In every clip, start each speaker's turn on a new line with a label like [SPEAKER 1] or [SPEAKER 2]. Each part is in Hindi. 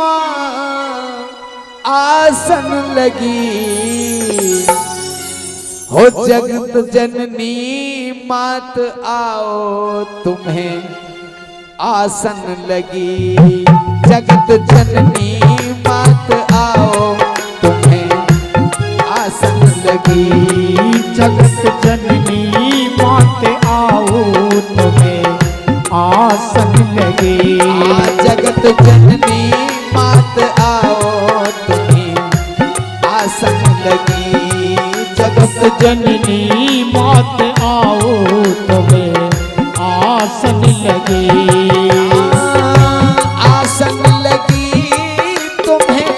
[SPEAKER 1] माँ आसन लगी हो जगत जननी मात आओ तुम्हें आसन लगी। जगत जननी मात आओ तुम्हें आसन लगी।
[SPEAKER 2] जगत जननी मात आओ तुम्हें आसन लगी।
[SPEAKER 1] जगत जननी मात आओ तुम्हें आसन लगी।
[SPEAKER 2] जगत जननी मात आओ तुम्हें आसन लगी।
[SPEAKER 1] आसन लगी तुम्हें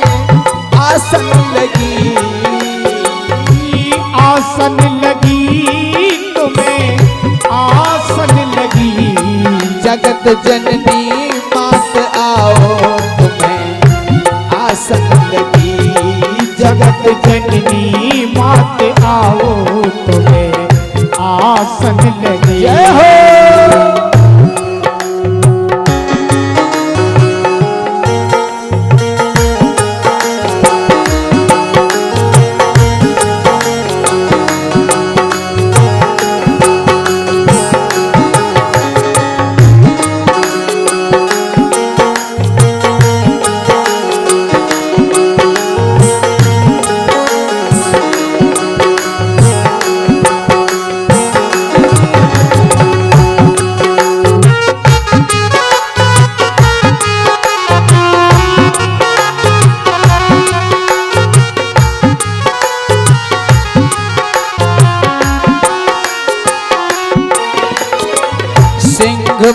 [SPEAKER 1] आसन लगी।
[SPEAKER 2] आसन लगी तुम्हें आसन लगी।
[SPEAKER 1] जगत जननी मात आओ तुम्हें आसन लगी।
[SPEAKER 2] जगत जननी मात आओ तुम्हें आसन लगी।
[SPEAKER 1] जय हो।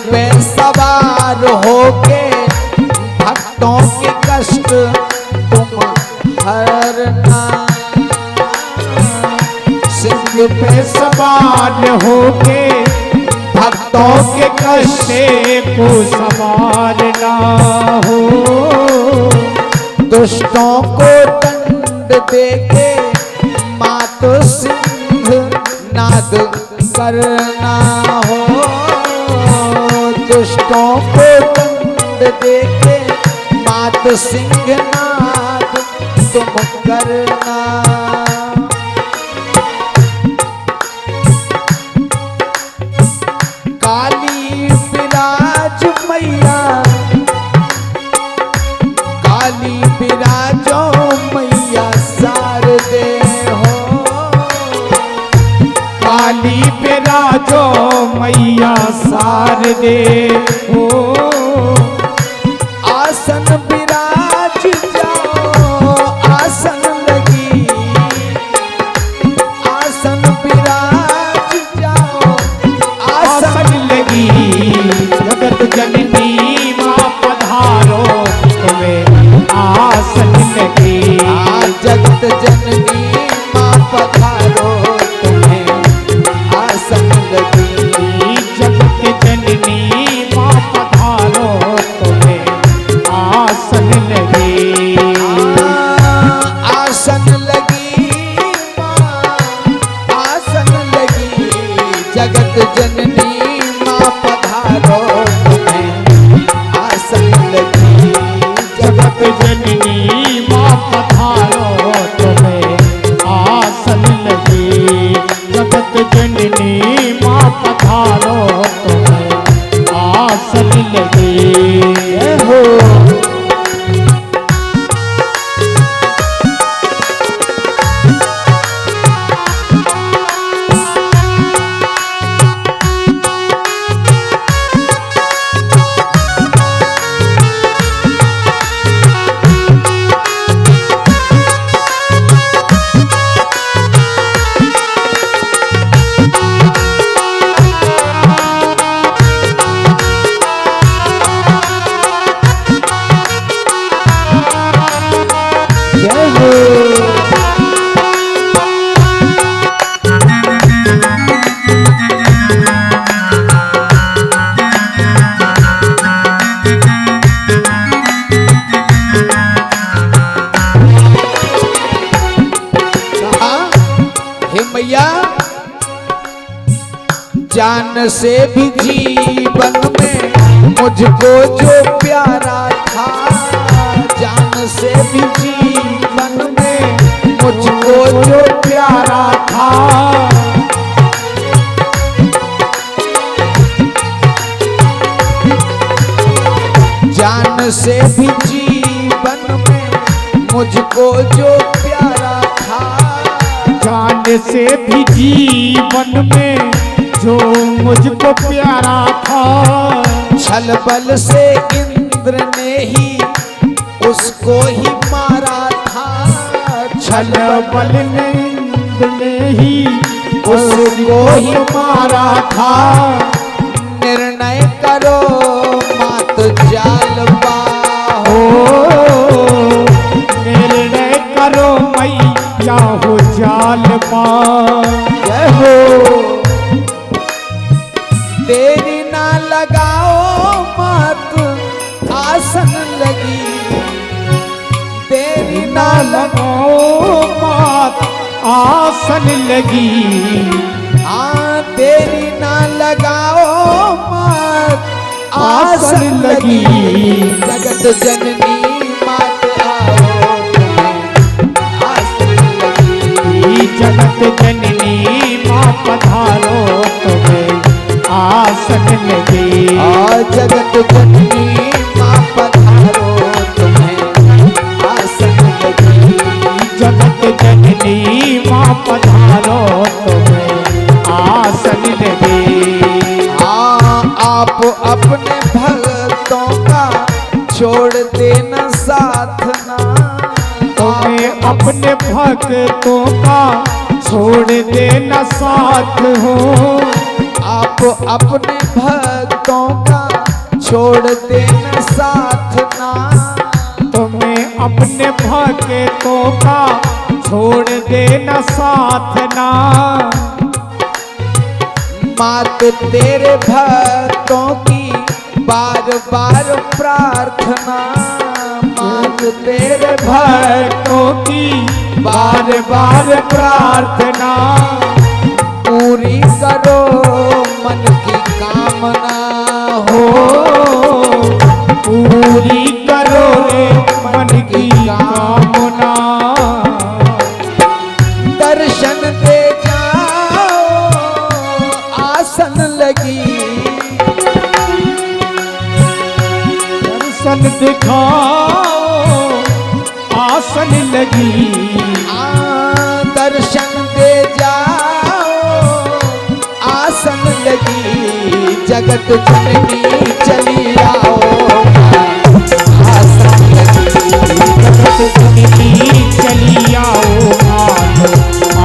[SPEAKER 1] पे सवार होके भक्तों के कष्ट तुम हरना।
[SPEAKER 2] सिंह पे सवार होके भक्तों के कष्ट को संभालना हो।
[SPEAKER 1] दुष्टों को दंड देके मात सिंह नाद करना हो। दुष्टों को दंड देके मात सिंहनाद तुम करना। काली विराज मैया काली विराजो मैया शारदे हो।
[SPEAKER 2] काली विराजो मैया शारदे हो।
[SPEAKER 1] आसन विराज जाओ आसन लगी। आसन विराज जाओ
[SPEAKER 2] आसन लगी। जगत जननी मां पधारो तुम्हें आसन लगी।
[SPEAKER 1] जगत जननी मां पधारो तुम्हें आसन लगी।
[SPEAKER 2] जगत जननी मां पधारो तुम्हें आसन लगी।
[SPEAKER 1] आसन लगी मां आसन लगी। जगत जननी मां पधारो तुम्हें आसन लगी।
[SPEAKER 2] जगत जननी मां पधारो तुम्हें आसन लगी। जगत जननी मां पधारो तुम्हें आसन लगी।
[SPEAKER 1] हो जान से भी जीवन में मुझको जो प्यारा था जान से भी जीवन में मुझको जो प्यारा था, जान से भी जीवन में मुझको जो प्यारा था,
[SPEAKER 2] जान से भी जीवन में जो मुझको प्यारा था,
[SPEAKER 1] छल बल से इंद्र ने ही उसको ही मारा था,
[SPEAKER 2] छल बल ने इंद्र ने ही
[SPEAKER 1] उसको ही
[SPEAKER 2] मारा था।
[SPEAKER 1] निर्णय करो मात जाल बाहो,
[SPEAKER 2] निर्णय करो मैया हो जाल पा।
[SPEAKER 1] जय हो। देरी ना लगाओ मात आसन लगी, देरी ना
[SPEAKER 2] लगाओ मात आसन लगी,
[SPEAKER 1] देरी ना लगाओ मात आसन लगी, जगत जननी मात आओ तुम्हें आसन लगी,
[SPEAKER 2] जगत जननी माँ पधारो तुम्हें आसन लगी,
[SPEAKER 1] जगत जननी माँ पधारो तुम्हें आसन लगी,
[SPEAKER 2] जगत जननी माँ पधारो तुम्हें आसन लगी।
[SPEAKER 1] आप अपने भक्तों का छोड़ देना साथ ना,
[SPEAKER 2] तुम्हें अपने भक्तों का छोड़ देना साथ हो,
[SPEAKER 1] आप अपने भक्तों का छोड़ देना साथ ना,
[SPEAKER 2] तुम्हें अपने भक्तों का छोड़ देना साथ ना।
[SPEAKER 1] मात तेरे भक्तों की बार बार प्रार्थना, मात तेरे
[SPEAKER 2] भक्तों की बार बार प्रार्थना,
[SPEAKER 1] पूरी करो मन की कामना हो,
[SPEAKER 2] पूरी करो रे मन की कामना,
[SPEAKER 1] दर्शन दे जाओ आसन लगी,
[SPEAKER 2] दर्शन दिखाओ आसन लगी,
[SPEAKER 1] दर्शन दे जाओ आसन लगी, जगत जननी चली आओ आसन लगी,
[SPEAKER 2] जगत जननी चली आओ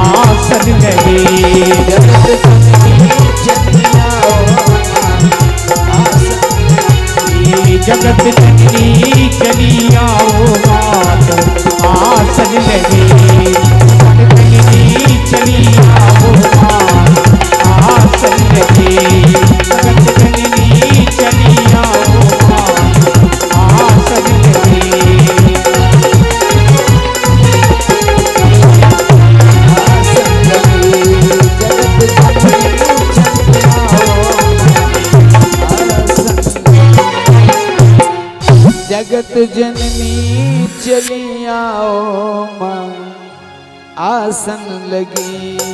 [SPEAKER 2] आसन लगी,
[SPEAKER 1] जगत जननी चली आओ आसन लगी,
[SPEAKER 2] जगत जननी चली आओ आसन लगी, जगत जननी चली आओ आसन लगी, जगत जननी चली आओ आसन लगी।
[SPEAKER 1] जगत जननी चली आओ माँ आसन लगी।